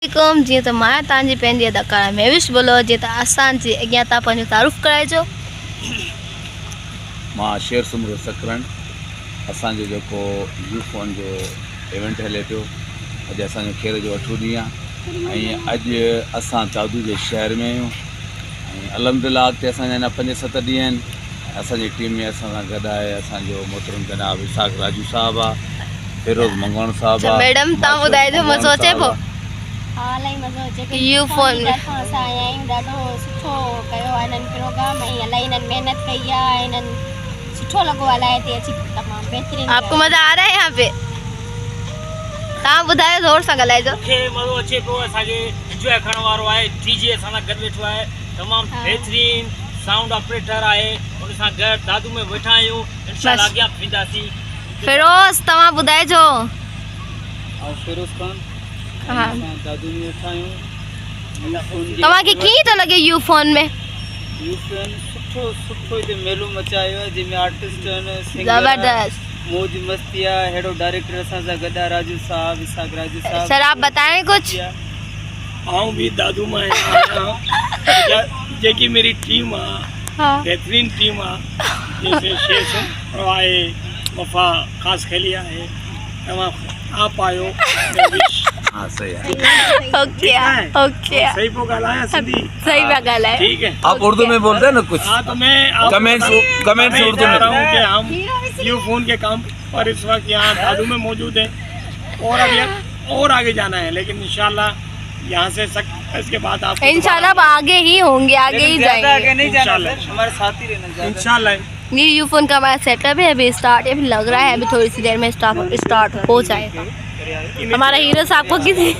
वालेकुम। जी तो मैं तांजी पंहिंजी अदाकारा महविश बोलो। जी तो असांजी अॻियां तव्हां पंहिंजो तारुफ़ कराइजो। मां शेर सुमरो सकरन। असांजो जेको यूफोन जो इवेंट हले पियो, अॼु असांजो खेर जो 8हों ॾींहुं आहे ऐं अॼु असां दादू जे शहर में आहियूं ऐं अलहमदिल्ला अॻिते असांजा अञा 5-7 ॾींहं आहिनि। असांजी टीम में असां सां गॾु आहे असांजो मोहतरम जनाब इसाक राजू साहब आहे, फिरोज़ मंगवाण साहब आहे। मैडम तव्हां ॿुधाइजो मज़ो अचे पियो? हा इलाही मज़ो अचे यूफोन में असां आया आहियूं, ॾाढो सुठो कयो आहे हिननि प्रोग्राम ऐं इलाही हिननि महिनत कई आहे, हिननि सुठो लॻो आहे इलाही हिते अची तमामु बहितरीनु। आपको मज़ा आ रहा है यहाँ पे? तव्हां ॿुधायो, ज़ोर सां ॻाल्हाइजो। मूंखे मज़ो अचे पियो। असांखे इंजॉय करण वारो आहे। डीजे असां सां गॾु वेठो आहे, तमामु बहितरीनु साउंड ऑपरेटर आहे। उन सां गॾु दादू में वेठा आहियूं, इंशाल्लाह अॻियां थींदासीं। फिरोज़ तव्हां ॿुधाइजो। फिरोज़ खान हाँ, दादू में वेठा आहियूं। तव्हांखे कीअं थो लॻे यूफोन में? यूफोन सुठो हिते मेलो मचायो आहे, जंहिंमें आर्टिस्ट आहिनि, ज़बरदस्त मौज मस्ती आहे। अहिड़ो डायरेक्टर असां सां गॾु आहे, राजू साहब, इसाक राजू साहब। सर आप बताएं कुछ। आऊं भी दादू में आहियां। जेकी मेरी टीम आहे, हाँ। बेहतरीन टीम आहे, जैसे शेर सुमरो आहे, वफ़ा ख़ासि खेली आहे। तव्हां आप आयो। हाँ सही है। ओके ओके, सही पोइ ॻाल्हायां सिंधी? सही पिया ॻाल्हायो। ठीक है। आप उर्दू में बोलते हैं ना कुछ? हाँ तो मैं कमेंट्स उर्दू में कि हम यूफोन के काम पर इस वक्त यहाँ दादू में मौजूद हैं और अभी और आगे जाना है, लेकिन इंशाल्लाह यहाँ से इसके बाद आप इंशाल्लाह आगे ही होंगे, आगे ही आगे जाएंगे नहीं जाना इंशाल्लाह। सर, हमारे साथ ही रहना ज़्यादा। इंशाल्लाह। ये यूफोन का हमारा सेटअप है, अभी स्टार्ट अभी लग रहा है, अभी थोड़ी सी देर में स्टार्ट हो जाएगा। हमारा हीरो साहब को किसी